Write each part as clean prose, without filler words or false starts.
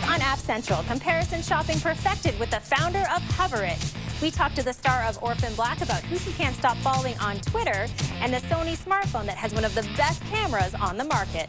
week on App Central, comparison shopping perfected with the founder of Hover It. We talked to the star of Orphan Black about who she can't stop following on Twitter and the Sony smartphone that has one of the best cameras on the market.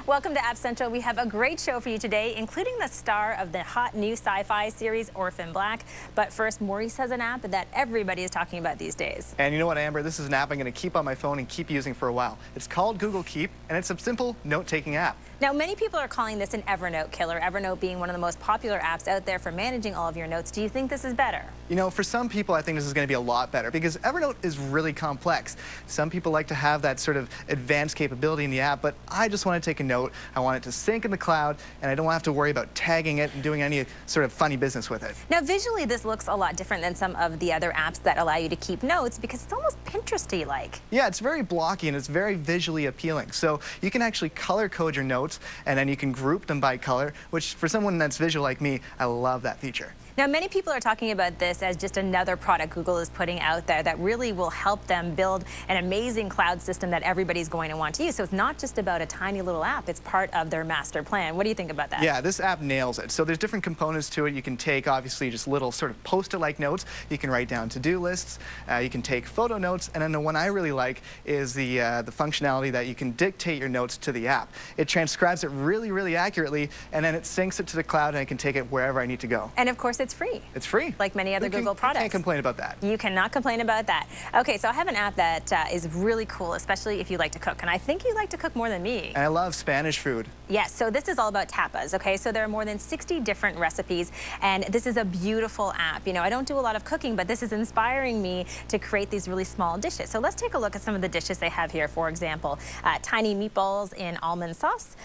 Welcome to App Central. We have a great show for you today, including the star of the hot new sci-fi series, Orphan Black. But first, Maurice has an app that everybody is talking about these days. And you know what, Amber? This is an app I'm going to keep on my phone and keep using for a while. It's called Google Keep, and it's a simple note-taking app. Now, many people are calling this an Evernote killer, Evernote being one of the most popular apps out there for managing all of your notes. Do you think this is better? You know, for some people, I think this is going to be a lot better because Evernote is really complex. Some people like to have that sort of advanced capability in the app, but I just want to take a note. I want it to sync in the cloud, and I don't have to worry about tagging it and doing any sort of funny business with it. Now, visually, this looks a lot different than some of the other apps that allow you to keep notes because it's almost Pinteresty-like. Yeah, it's very blocky and it's very visually appealing. So you can actually color code your notes, and then you can group them by color, which for someone that's visual like me, I love that feature. Now, many people are talking about this as just another product Google is putting out there that really will help them build an amazing cloud system that everybody's going to want to use. So it's not just about a tiny little app. It's part of their master plan. What do you think about that? Yeah, this app nails it. So there's different components to it. You can take, obviously, just little sort of post-it-like notes. You can write down to-do lists. You can take photo notes. And then the one I really like is the functionality that you can dictate your notes to the app. It transcribes it really, really accurately, and then it syncs it to the cloud, and I can take it wherever I need to go. And, of course, it's free. It's free. Like many other Google products. You can't complain about that. You cannot complain about that. Okay, so I have an app that is really cool, especially if you like to cook. And I think you like to cook more than me. And I love Spanish food. Yes, so this is all about tapas, okay? So there are more than 60 different recipes, and this is a beautiful app. You know, I don't do a lot of cooking, but this is inspiring me to create these really small dishes. So let's take a look at some of the dishes they have here. For example, tiny meatballs in almond sauce.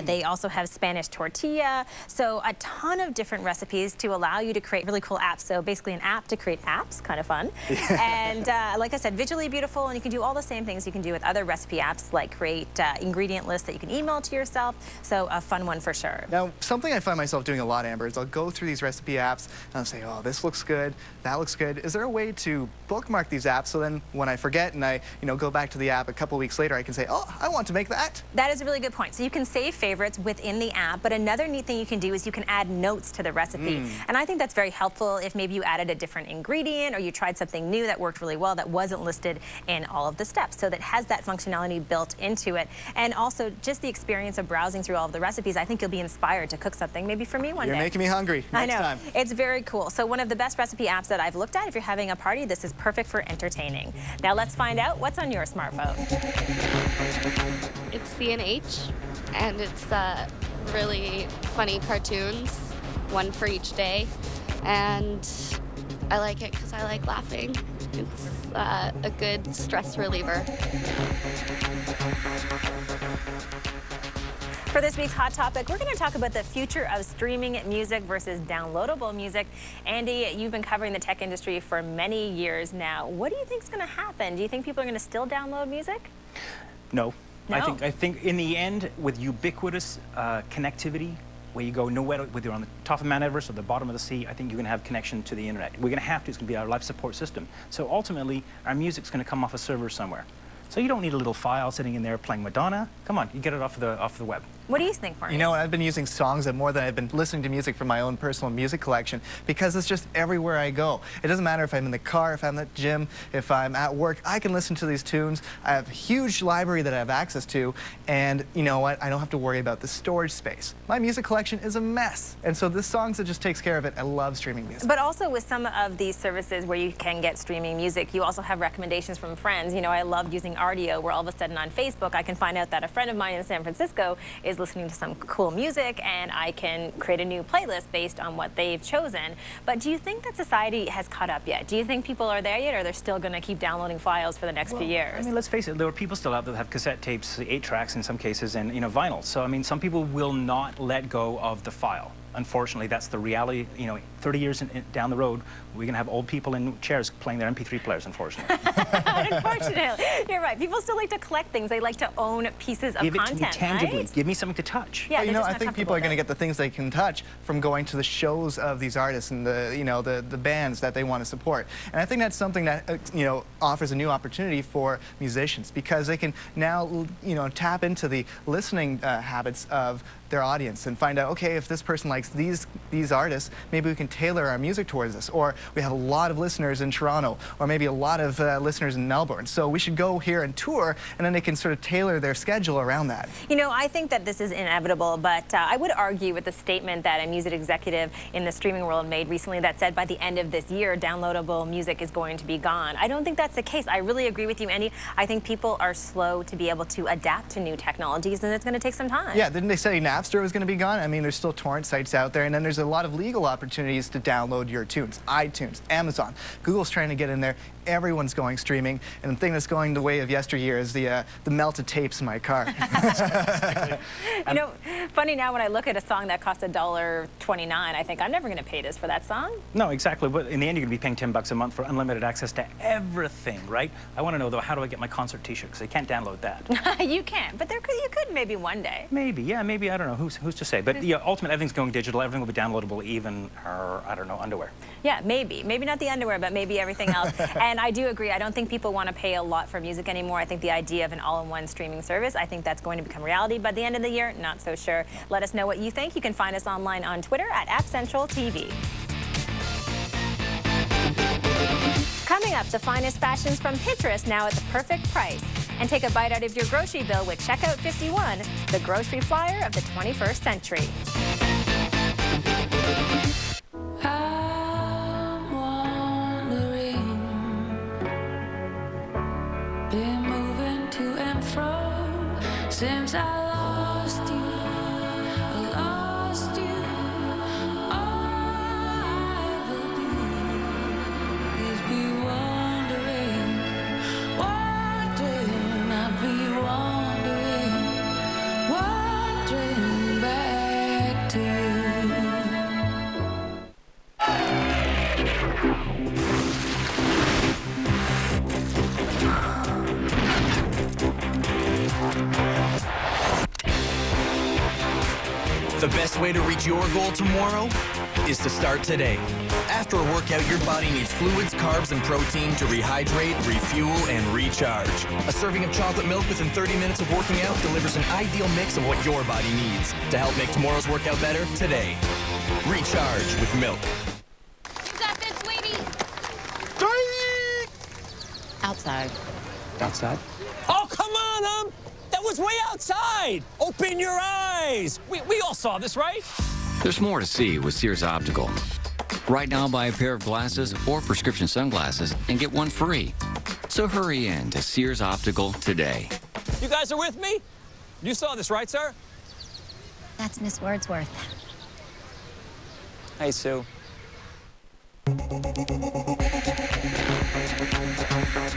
They also have Spanish tortilla. So a ton of different recipes to allow you to create really cool apps. So basically an app to create apps, kind of fun. And like I said, visually beautiful, and you can do all the same things you can do with other recipe apps, like create ingredient lists that you can email to yourself. So a fun one for sure. Now, something I find myself doing a lot, Amber, is I'll go through these recipe apps and I'll say, oh, this looks good, that looks good. Is there a way to bookmark these apps so then when I forget and I go back to the app a couple weeks later, I can say, oh, I want to make that? That is a really good point. So you can save favorites within the app, but another neat thing you can do is you can add notes to the recipe. And I think that's very helpful if maybe you added a different ingredient or you tried something new that worked really well that wasn't listed in all of the steps. So that has that functionality built into it. And also just the experience of browsing through all of the recipes, I think you'll be inspired to cook something maybe for me one day. You're making me hungry. Next time. It's very cool. So one of the best recipe apps that I've looked at, if you're having a party, this is perfect for entertaining. Now let's find out what's on your smartphone. It's C&H, and it's really funny cartoons, one for each day. And I like it because I like laughing. It's a good stress reliever. For this week's Hot Topic, we're going to talk about the future of streaming music versus downloadable music. Andy, you've been covering the tech industry for many years now. What do you think is going to happen? Do you think people are going to still download music? No. No? I think in the end, with ubiquitous connectivity, where you go nowhere, whether you're on the top of Mount Everest or the bottom of the sea, I think you're going to have connection to the internet. We're going to have to. It's going to be our life support system. So ultimately, our music's going to come off a server somewhere. So you don't need a little file sitting in there playing Madonna. Come on, you get it off the web. What do you think, Maurice? You know, I've been using songs more than I've been listening to music from my own personal music collection because it's just everywhere I go. It doesn't matter if I'm in the car, if I'm at the gym, if I'm at work, I can listen to these tunes. I have a huge library that I have access to, and you know what? I don't have to worry about the storage space. My music collection is a mess, and so this songs that just takes care of it. I love streaming music. But also with some of these services where you can get streaming music, you also have recommendations from friends. You know, I love using Rdio, where all of a sudden on Facebook I can find out that a friend of mine in San Francisco is listening to some cool music, and I can create a new playlist based on what they've chosen. But do you think that society has caught up yet? Do you think people are there yet, or they're still going to keep downloading files for the next few years? I mean, let's face it, there are people still out there that have cassette tapes, 8 tracks in some cases, and vinyl. So I mean, some people will not let go of the file. Unfortunately, that's the reality. 30 years down the road, we're going to have old people in chairs playing their MP3 players, unfortunately. Unfortunately. You're right. People still like to collect things. They like to own pieces of content, Give it to me tangibly. right? Give me some something to touch. Yeah, But, you they're know, just I not think people are comfortable going to with get the things they can touch from going to the shows of these artists and the bands that they want to support. And I think that's something that offers a new opportunity for musicians, because they can now tap into the listening habits of their audience and find out, okay, if this person likes these artists, maybe we can tailor our music towards this. Or we have a lot of listeners in Toronto, or maybe a lot of listeners in Melbourne, so we should go here and tour, and then they can sort of tailor their schedule around that. You know, I think that this is inevitable, but I would argue with the statement that a music executive in the streaming world made recently that said by the end of this year, downloadable music is going to be gone. I don't think that's the case. I really agree with you, Andy. I think people are slow to be able to adapt to new technologies, and it's going to take some time. Yeah, didn't they say Napster was going to be gone? I mean, there's still torrent sites out there, and then there's a lot of legal opportunities to download your tunes. iTunes, Amazon, Google's trying to get in there. Everyone's going streaming, and the thing that's going the way of yesteryear is the melted tapes in my car. You know, funny now when I look at a song that costs $1.29, I think I'm never going to pay this for that song. No, exactly. But in the end, you're going to be paying $10 a month for unlimited access to everything, right? I want to know, though, how do I get my concert T-shirt? Because I can't download that. You can't, but you could maybe one day. Maybe, yeah, maybe. I don't know. Who's to say? But yeah, ultimately, everything's going digital. Everything will be downloadable, even I don't know, underwear. Yeah, maybe not the underwear, but maybe everything else. And I do agree. I don't think people want to pay a lot for music anymore. I think the idea of an all-in-one streaming service, I think that's going to become reality by the end of the year. Not so sure. Let us know what you think. You can find us online on Twitter at @CentralTV. Coming up, the finest fashions from Pinterest now at the perfect price. And take a bite out of your grocery bill with Checkout 51, the grocery flyer of the 21st century. I'm wandering, been moving to and fro since I lost you. I lost you. All I will be is be wondering, I'll be wandering back to you. The best way to reach your goal tomorrow is to start today. After a workout, your body needs fluids, carbs, and protein to rehydrate, refuel, and recharge. A serving of chocolate milk within 30 minutes of working out delivers an ideal mix of what your body needs to help make tomorrow's workout better today. Recharge with milk. You got this, sweetie. Outside. Outside? Oh, come on, that was way outside. Open your eyes. We all saw this, right? There's more to see with Sears Optical. Right now, buy a pair of glasses or prescription sunglasses and get one free. So hurry in to Sears Optical today. You guys are with me? You saw this, right, sir? That's Miss Wordsworth. Hey, Sue.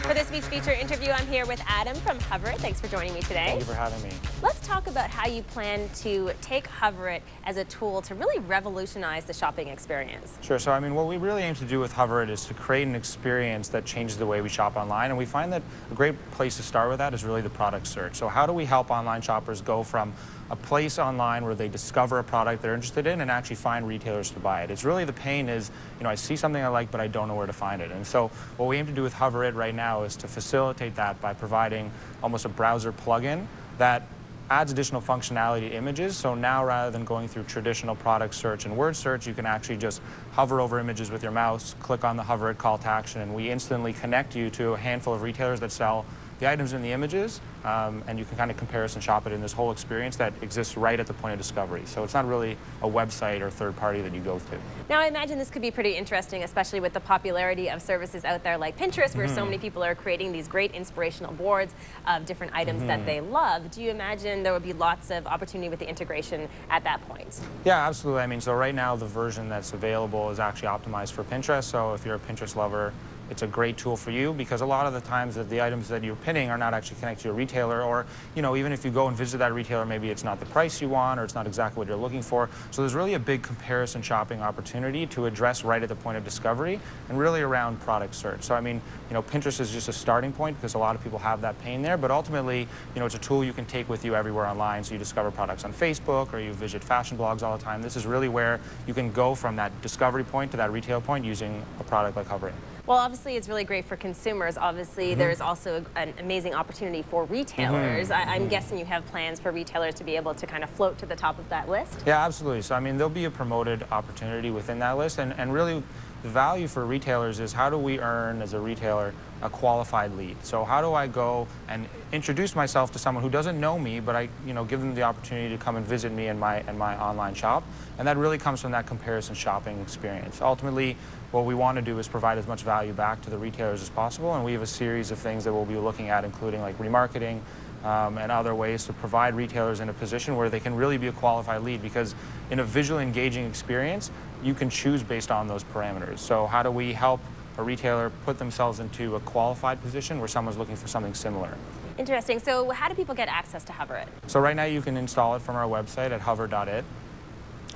For this week's feature interview, I'm here with Adam from Hover It. Thanks for joining me today. Thank you for having me. Let's talk about how you plan to take Hover It as a tool to really revolutionize the shopping experience. Sure. So, I mean, what we really aim to do with Hover It is to create an experience that changes the way we shop online. And we find that a great place to start with that is really the product search. So how do we help online shoppers go from a place online where they discover a product they're interested in and actually find retailers to buy it? It's really the pain is, I see something I like, but I don't know where to find it. And so what we aim to do with Hover It right now is to facilitate that by providing almost a browser plugin that adds additional functionality to images. So now, rather than going through traditional product search and word search, you can actually just hover over images with your mouse, click on the Hover It call to action, and we instantly connect you to a handful of retailers that sell the items in the images, and you can kind of comparison and shop it in this whole experience that exists right at the point of discovery. So it's not really a website or third party that you go to. Now, I imagine this could be pretty interesting, especially with the popularity of services out there like Pinterest, where so many people are creating these great inspirational boards of different items that they love. Do you imagine there would be lots of opportunity with the integration at that point? Yeah, absolutely. I mean, so right now the version that's available is actually optimized for Pinterest. So if you're a Pinterest lover, it's a great tool for you, because a lot of the times that the items that you're pinning are not actually connected to a retailer, or even if you go and visit that retailer, maybe it's not the price you want, or it's not exactly what you're looking for. So there's really a big comparison shopping opportunity to address right at the point of discovery, and really around product search. So I mean, Pinterest is just a starting point because a lot of people have that pain there, but ultimately, it's a tool you can take with you everywhere online. So you discover products on Facebook, or you visit fashion blogs all the time. This is really where you can go from that discovery point to that retail point using a product like Hover. Well, obviously, it's really great for consumers. Obviously, there's also an amazing opportunity for retailers. I'm guessing you have plans for retailers to be able to kind of float to the top of that list? Yeah, absolutely. So, I mean, there'll be a promoted opportunity within that list. And really, the value for retailers is, how do we earn, as a retailer, a qualified lead? So how do I go and introduce myself to someone who doesn't know me, but I give them the opportunity to come and visit me in my online shop? And that really comes from that comparison shopping experience. Ultimately, what we want to do is provide as much value back to the retailers as possible, and we have a series of things that we'll be looking at, including like remarketing and other ways to provide retailers in a position where they can really be a qualified lead, because in a visually engaging experience, you can choose based on those parameters. So how do we help a retailer put themselves into a qualified position where someone's looking for something similar? Interesting. So how do people get access to Hover It? So right now you can install it from our website at hover.it.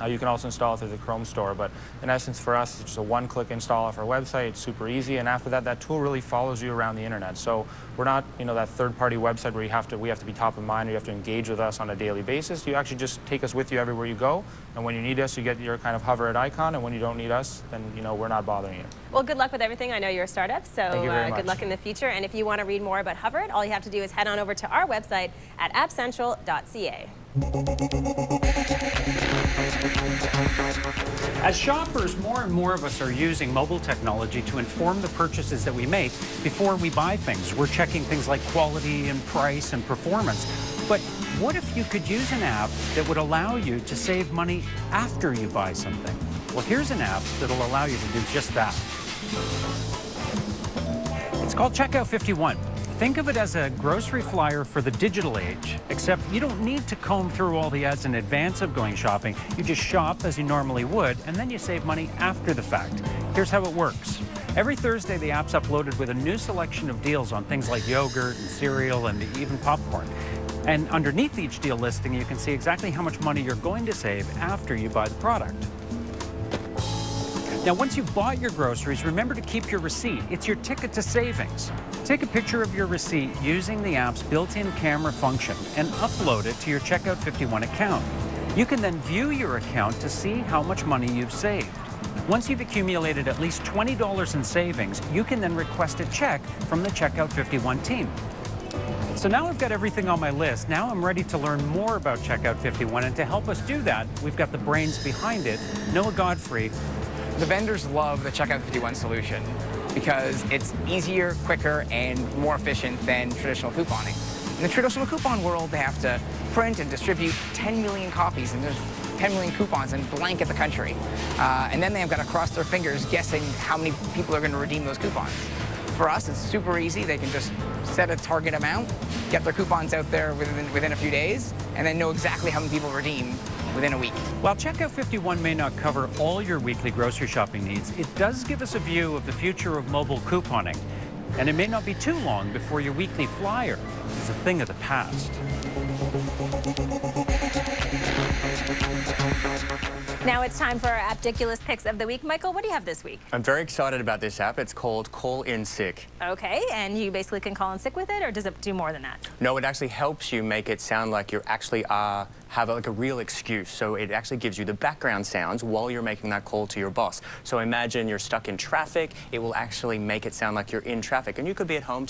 You can also install it through the Chrome store, but in essence for us, it's just a one-click install off our website. It's super easy, and after that, that tool really follows you around the internet. So we're not, that third-party website where we have to be top of mind, or you have to engage with us on a daily basis. You actually just take us with you everywhere you go, and when you need us, you get your kind of Hover It icon, and when you don't need us, then we're not bothering you. Well, good luck with everything. I know you're a startup, so Thank you very much. Good luck in the future. And if you want to read more about Hover It, all you have to do is head on over to our website at appcentral.ca. As shoppers, more and more of us are using mobile technology to inform the purchases that we make before we buy things. We're checking things like quality and price and performance. But what if you could use an app that would allow you to save money after you buy something? Well, here's an app that'll allow you to do just that. It's called Checkout 51. Think of it as a grocery flyer for the digital age, except you don't need to comb through all the ads in advance of going shopping. You just shop as you normally would, and then you save money after the fact. Here's how it works. Every Thursday, the app's uploaded with a new selection of deals on things like yogurt and cereal and even popcorn. And underneath each deal listing, you can see exactly how much money you're going to save after you buy the product. Now, once you've bought your groceries, remember to keep your receipt. It's your ticket to savings. Take a picture of your receipt using the app's built-in camera function and upload it to your Checkout 51 account. You can then view your account to see how much money you've saved. Once you've accumulated at least $20 in savings, you can then request a check from the Checkout 51 team. So now I've got everything on my list. Now I'm ready to learn more about Checkout 51, and to help us do that, we've got the brains behind it, Noah Godfrey. The vendors love the Checkout 51 solution because it's easier, quicker, and more efficient than traditional couponing. In the traditional coupon world, they have to print and distribute 10 million copies, and there's 10 million coupons and blanket the country. And then they've got to cross their fingers guessing how many people are going to redeem those coupons. For us, it's super easy. They can just set a target amount, get their coupons out there within a few days, and then know exactly how many people redeem within a week. While Checkout 51 may not cover all your weekly grocery shopping needs, it does give us a view of the future of mobile couponing. And it may not be too long before your weekly flyer is a thing of the past. Now it's time for our Appdiculous Picks of the Week. Michael, what do you have this week? I'm very excited about this app. It's called Call In Sick. Okay, and you basically can call in sick with it, or does it do more than that? No, it actually helps you make it sound like you actually have like a real excuse. So it actually gives you the background sounds while you're making that call to your boss. So imagine you're stuck in traffic. It will actually make it sound like you're in traffic. And you could be at home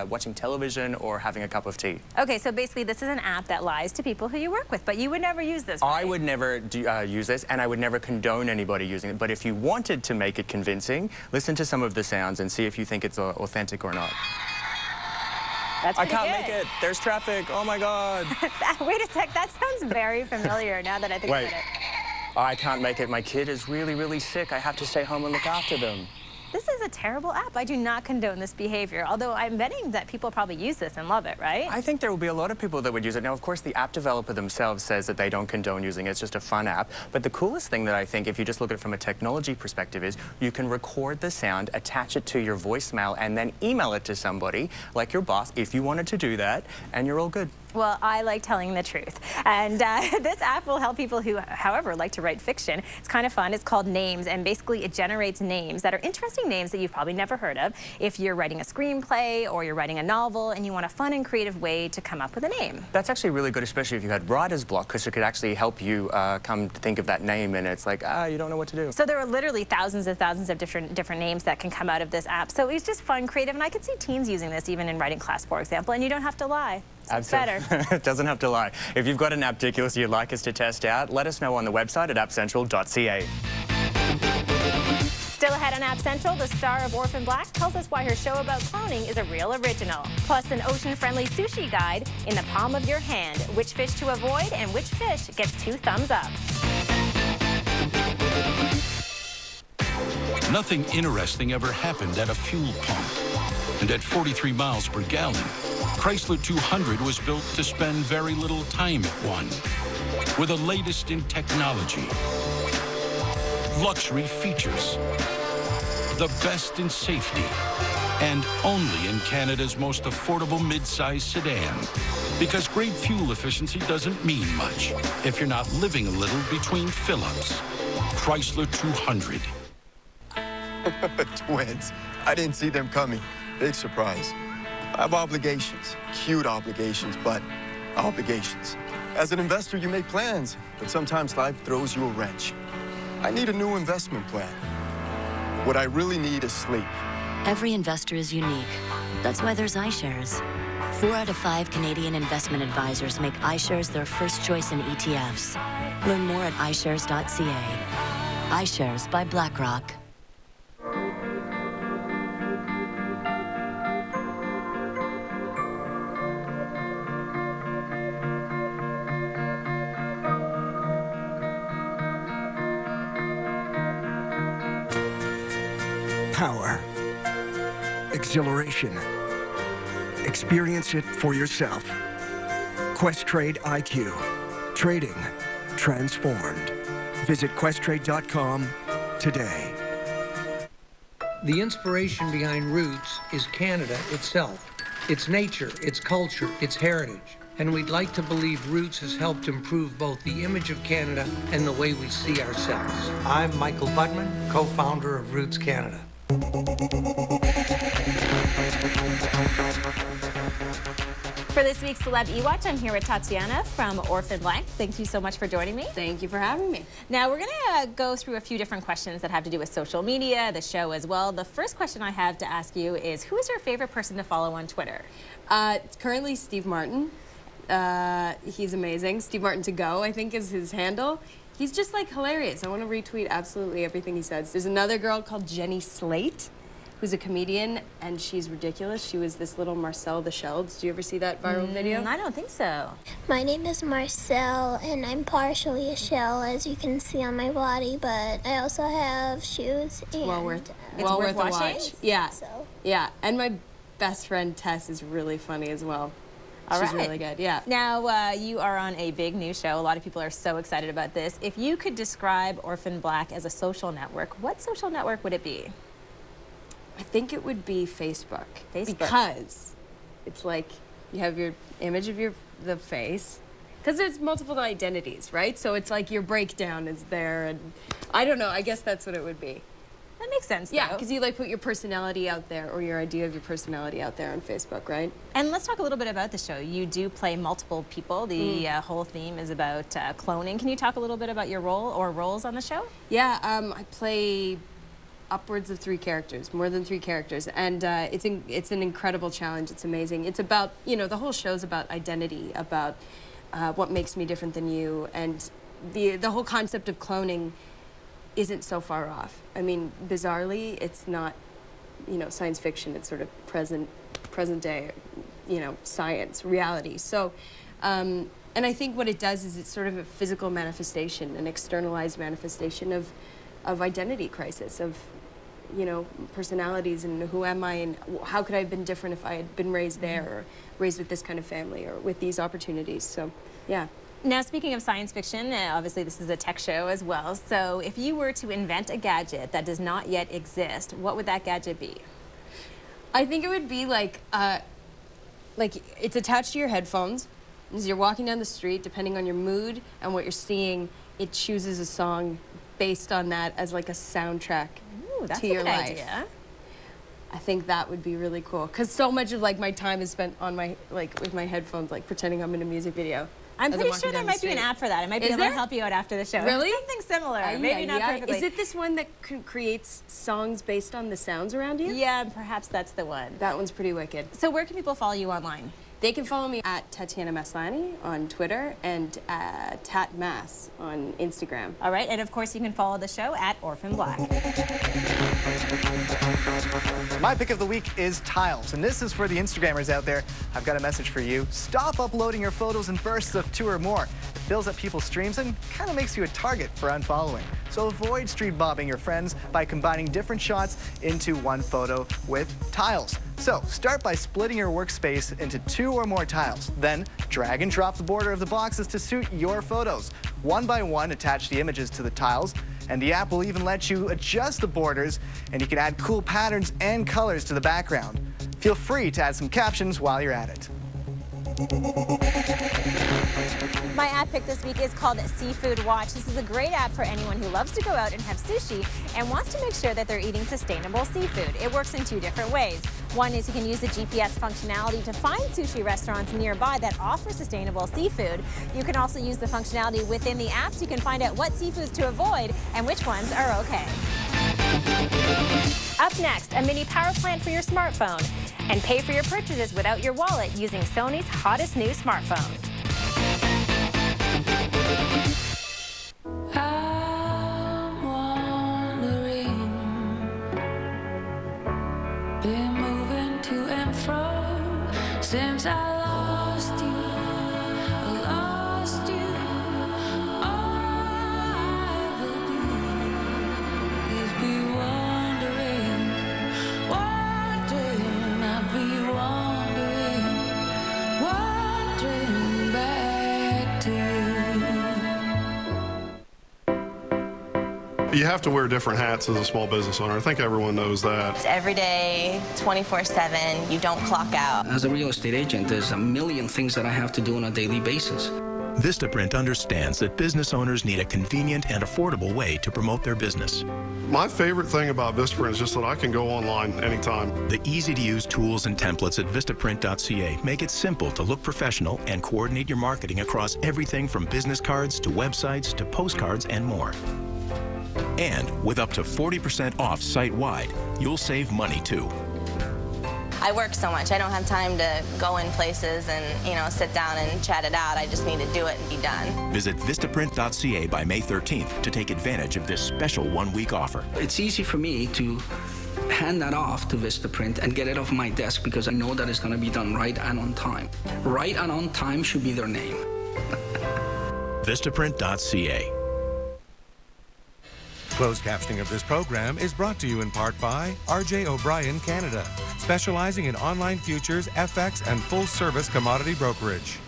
watching television or having a cup of tea. Okay, so basically this is an app that lies to people who you work with, but you would never use this, right? I would never use this, and I would never condone anybody using it. But if you wanted to make it convincing, listen to some of the sounds and see if you think it's authentic or not. That's I pretty can't good. make it. There's traffic. Oh my God. Wait a sec. That sounds very familiar now that I think about it. I can't make it. My kid is really, really sick. I have to stay home and look after them. This is a terrible app. I do not condone this behavior, although I'm betting that people probably use this and love it, right? I think there will be a lot of people that would use it. Now, of course, the app developer themselves says that they don't condone using it. It's just a fun app. But the coolest thing that I think, if you just look at it from a technology perspective, is you can record the sound, attach it to your voicemail, and then email it to somebody, like your boss, if you wanted to do that, and you're all good. Well, I like telling the truth. And this app will help people who, however, like to write fiction. It's kind of fun. It's called Names, and basically it generates names that are interesting names that you've probably never heard of. If you're writing a screenplay or you're writing a novel and you want a fun and creative way to come up with a name. That's actually really good, especially if you had writer's block, because it could actually help you come to think of that name, and it's like, you don't know what to do. So there are literally thousands and thousands of different names that can come out of this app. So it's just fun, creative, and I could see teens using this even in writing class, for example, and you don't have to lie. So it's better. It doesn't have to lie. If you've got an app ridiculous you'd like us to test out, let us know on the website at appcentral.ca. Still ahead on App Central, the star of Orphan Black tells us why her show about cloning is a real original. Plus, an ocean-friendly sushi guide in the palm of your hand. Which fish to avoid and which fish gets 2 thumbs up. Nothing interesting ever happened at a fuel pump. And at 43 miles per gallon, Chrysler 200 was built to spend very little time at one. With the latest in technology, luxury features, the best in safety, and only in Canada's most affordable mid-size sedan. Because great fuel efficiency doesn't mean much if you're not living a little between fill-ups. Chrysler 200. Twins. I didn't see them coming. Big surprise. I have obligations, cute obligations, but obligations. As an investor, you make plans, but sometimes life throws you a wrench. I need a new investment plan. What I really need is sleep. Every investor is unique. That's why there's iShares. 4 out of 5 Canadian investment advisors make iShares their first choice in ETFs. Learn more at iShares.ca. iShares by BlackRock. Power. Exhilaration. Experience it for yourself. Questrade IQ. Trading transformed. Visit questrade.com today. The inspiration behind Roots is Canada itself. Its nature, its culture, its heritage. And we'd like to believe Roots has helped improve both the image of Canada and the way we see ourselves. I'm Michael Budman, co-founder of Roots Canada. For this week's Celeb eWatch, I'm here with Tatiana from Orphan Black. Thank you so much for joining me. Thank you for having me. Now, we're going to go through a few different questions that have to do with social media, the show as well. The first question I have to ask you is, who is your favorite person to follow on Twitter? It's currently Steve Martin. He's amazing. Steve Martin to go, I think, is his handle. He's just, like, hilarious. I want to retweet absolutely everything he says. There's another girl called Jenny Slate, who's a comedian, and she's ridiculous. She was this little Marcel the Shell. Did you ever see that viral video? I don't think so. My name is Marcel, and I'm partially a shell, as you can see on my body, but I also have shoes. And Well worth it's a watch. Yeah. So. Yeah. And my best friend Tess is really funny as well. All She's right. really good, yeah. Now, you are on a big new show. A lot of people are so excited about this. If you could describe Orphan Black as a social network, what social network would it be? I think it would be Facebook. Because it's like you have your image of the face. Because there's multiple identities, right? So it's like your breakdown is there, and I don't know, I guess that's what it would be. That makes sense, Yeah, though. because you like put your personality out there, or your idea of your personality out there on Facebook, right? And let's talk a little bit about the show. You do play multiple people. The whole theme is about cloning. Can you talk a little bit about your role or roles on the show? Yeah, I play upwards of 3 characters, more than 3 characters, and it's an incredible challenge. It's amazing. It's about, you know, the whole show's about identity, about what makes me different than you, and the whole concept of cloning isn't so far off. I mean, bizarrely, it's not, you know, science fiction. It's sort of present day, you know, science, reality. So, and I think what it does is it's sort of a physical manifestation, an externalized manifestation of identity crisis, of you know, personalities and who am I and how could I have been different if I had been raised there or raised with this kind of family or with these opportunities. So, yeah. Now, speaking of science fiction, obviously this is a tech show as well. So if you were to invent a gadget that does not yet exist, what would that gadget be? I think it would be like it's attached to your headphones. As you're walking down the street, depending on your mood and what you're seeing, it chooses a song based on that as like a soundtrack that's to a your good life. idea. I think that would be really cool because so much of like my time is spent on my with my headphones, like pretending I'm in a music video. I'm as pretty walking sure there down the might be an street. app for that. I might be Is able to there? help you out after the show. Really? Something similar. Maybe not perfectly. Is it this one that creates songs based on the sounds around you? Yeah, perhaps that's the one. That one's pretty wicked. So where can people follow you online? They can follow me at Tatiana Maslany on Twitter and TatMass on Instagram. All right, and of course you can follow the show at Orphan Black. My pick of the week is tiles, and this is for the Instagrammers out there. I've got a message for you. Stop uploading your photos in bursts of 2 or more. It fills up people's streams and kind of makes you a target for unfollowing. So avoid street bobbing your friends by combining different shots into one photo with tiles. So start by splitting your workspace into 2 or more tiles. Then drag and drop the border of the boxes to suit your photos. One by one, attach the images to the tiles, and the app will even let you adjust the borders, and you can add cool patterns and colors to the background. Feel free to add some captions while you're at it. My app pick this week is called Seafood Watch. This is a great app for anyone who loves to go out and have sushi and wants to make sure that they're eating sustainable seafood. It works in 2 different ways. One is you can use the GPS functionality to find sushi restaurants nearby that offer sustainable seafood. You can also use the functionality within the app so you can find out what seafoods to avoid and which ones are okay. Up next, a mini power plant for your smartphone. And pay for your purchases without your wallet using Sony's hottest new smartphone. I'm wondering, been moving to and fro since I lost you. I lost you. All I ever do is be wondering, I'd be wondering back to you. You have to wear different hats as a small business owner. I think everyone knows that. It's every day, 24/7. You don't clock out. As a real estate agent, there's a million things that I have to do on a daily basis. Vistaprint understands that business owners need a convenient and affordable way to promote their business. My favorite thing about Vistaprint is just that I can go online anytime. The easy-to-use tools and templates at Vistaprint.ca make it simple to look professional and coordinate your marketing across everything from business cards to websites to postcards and more. And with up to 40% off site-wide, you'll save money too. I work so much. I don't have time to go in places and, sit down and chat it out. I just need to do it and be done. Visit Vistaprint.ca by May 13th to take advantage of this special 1-week offer. It's easy for me to hand that off to Vistaprint and get it off my desk because I know that it's going to be done right and on time. Right and on time should be their name. Vistaprint.ca. Closed captioning of this program is brought to you in part by R.J. O'Brien Canada, specializing in online futures, FX, and full-service commodity brokerage.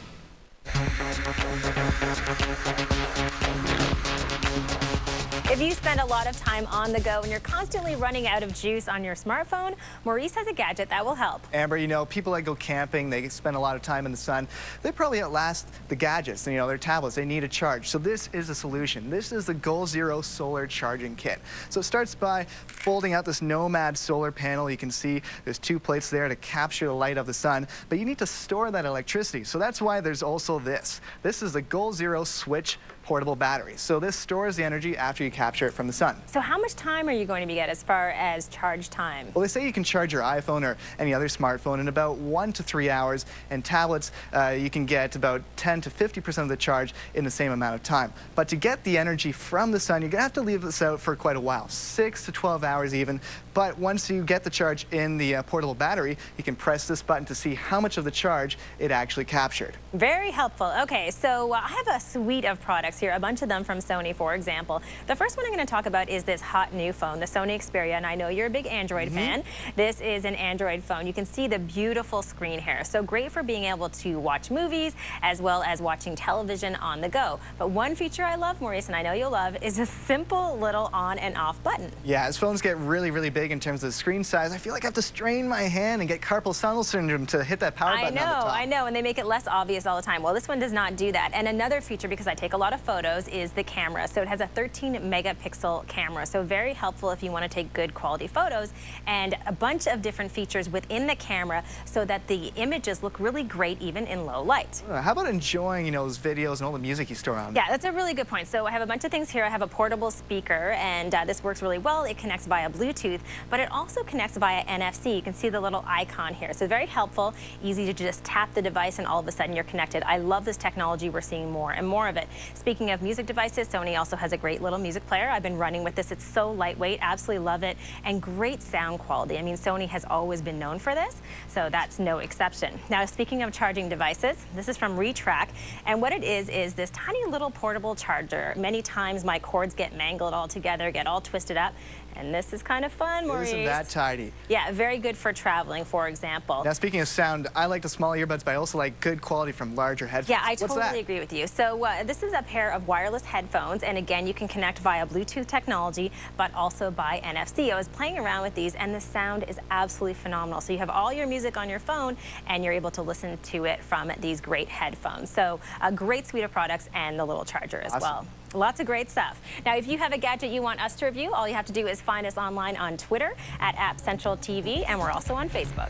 If you spend a lot of time on the go and you're constantly running out of juice on your smartphone, Maurice has a gadget that will help. Amber, people that go camping, they spend a lot of time in the sun. They probably outlast the gadgets, their tablets. They need a charge. So this is a solution. This is the Goal Zero Solar Charging Kit. So it starts by folding out this Nomad solar panel. You can see there's 2 plates there to capture the light of the sun, but you need to store that electricity. So that's why there's also this. This is the Goal Zero Switch portable battery. So this stores the energy after you capture it from the sun. So how much time are you going to get as far as charge time? Well, they say you can charge your iPhone or any other smartphone in about 1 to 3 hours, and tablets, you can get about 10 to 50% of the charge in the same amount of time. But to get the energy from the sun, you're going to have to leave this out for quite a while, 6 to 12 hours even. But once you get the charge in the portable battery, you can press this button to see how much of the charge it actually captured. Very helpful. Okay, so I have a suite of products here, a bunch of them from Sony, for example. The first one I'm going to talk about is this hot new phone, the Sony Xperia, and I know you're a big Android fan. This is an Android phone. You can see the beautiful screen here. So great for being able to watch movies as well as watching television on the go. But one feature I love, Maurice, and I know you'll love, is a simple little on and off button. Yeah, as phones get really, really big in terms of the screen size, I feel like I have to strain my hand and get carpal tunnel syndrome to hit that power button on the top. I know, and they make it less obvious all the time. Well, this one does not do that. And another feature, because I take a lot of photos, is the camera. So it has a 13 megapixel camera. So very helpful if you want to take good quality photos, and a bunch of different features within the camera so that the images look really great even in low light. How about enjoying, those videos and all the music you store on? Yeah, that's a really good point. So I have a bunch of things here. I have a portable speaker, and this works really well. It connects via Bluetooth, but it also connects via NFC. You can see the little icon here. So very helpful, easy to just tap the device and all of a sudden you're connected. I love this technology. We're seeing more and more of it. Speaking of music devices, Sony also has a great little music player. I've been running with this. It's so lightweight, absolutely love it, and great sound quality. I mean, Sony has always been known for this, so that's no exception. Now, speaking of charging devices, this is from Retrack, and what it is this tiny little portable charger. Many times my cords get mangled all together, get all twisted up, and this is kind of fun, Maurice. Isn't that tidy? Yeah, very good for traveling, for example. Now, speaking of sound, I like the small earbuds, but I also like good quality from larger headphones. Yeah, I totally agree with you. So this is a pair of wireless headphones, and again, you can connect via Bluetooth technology, but also by NFC. I was playing around with these, and the sound is absolutely phenomenal. So you have all your music on your phone, and you're able to listen to it from these great headphones. So a great suite of products and the little charger as well. Lots of great stuff. Now, if you have a gadget you want us to review, all you have to do is find us online on Twitter at @AppCentralTV, and we're also on Facebook.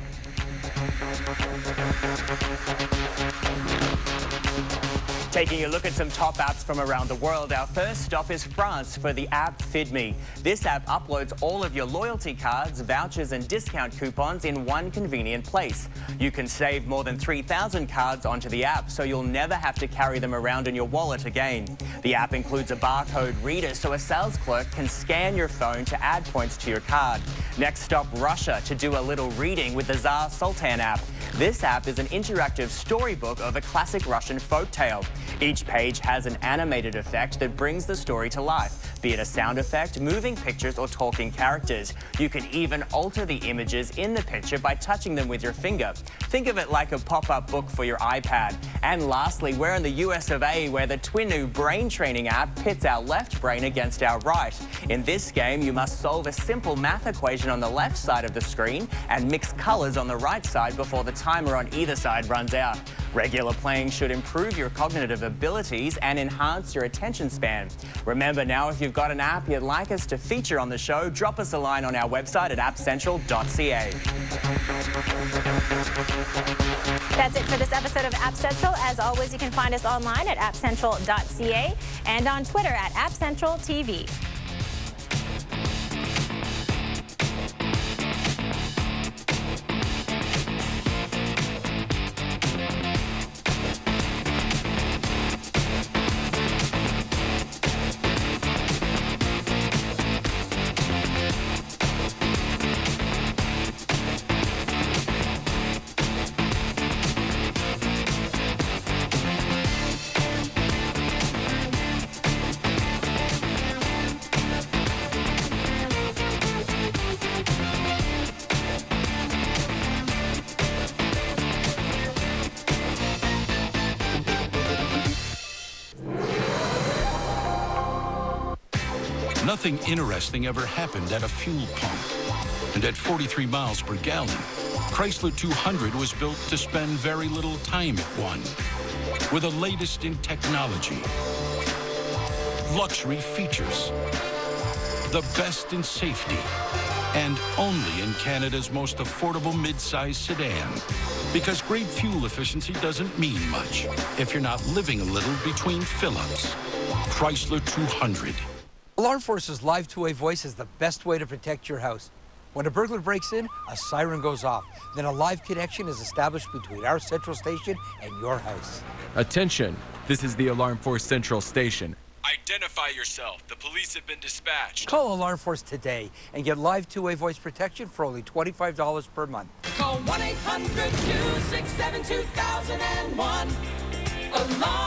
Taking a look at some top apps from around the world, our first stop is France for the app FeedMe. This app uploads all of your loyalty cards, vouchers and discount coupons in one convenient place. You can save more than 3,000 cards onto the app, so you'll never have to carry them around in your wallet again. The app includes a barcode reader, so a sales clerk can scan your phone to add points to your card. Next stop, Russia, to do a little reading with the Tsar Sultan app. This app is an interactive storybook of a classic Russian folktale. Each page has an animated effect that brings the story to life, be it a sound effect, moving pictures, or talking characters. You can even alter the images in the picture by touching them with your finger. Think of it like a pop-up book for your iPad. And lastly, we're in the US of A, where the Twinu brain training app pits our left brain against our right. In this game, you must solve a simple math equation on the left side of the screen and mix colors on the right side before the timer on either side runs out. Regular playing should improve your cognitive abilities and enhance your attention span. Remember now, if you've got an app you'd like us to feature on the show, drop us a line on our website at appcentral.ca. That's it for this episode of App Central. As always, you can find us online at appcentral.ca and on Twitter at appcentraltv. Nothing interesting ever happened at a fuel pump. And at 43 miles per gallon, Chrysler 200 was built to spend very little time at one. With the latest in technology, luxury features, the best in safety, and only in Canada's most affordable mid-size sedan. Because great fuel efficiency doesn't mean much if you're not living a little between fill-ups. Chrysler 200. Alarm Force's live two-way voice is the best way to protect your house. When a burglar breaks in, a siren goes off. Then a live connection is established between our central station and your house. Attention, this is the Alarm Force Central Station. Identify yourself. The police have been dispatched. Call Alarm Force today and get live two-way voice protection for only $25 per month. Call 1-800-267-2001. Alarm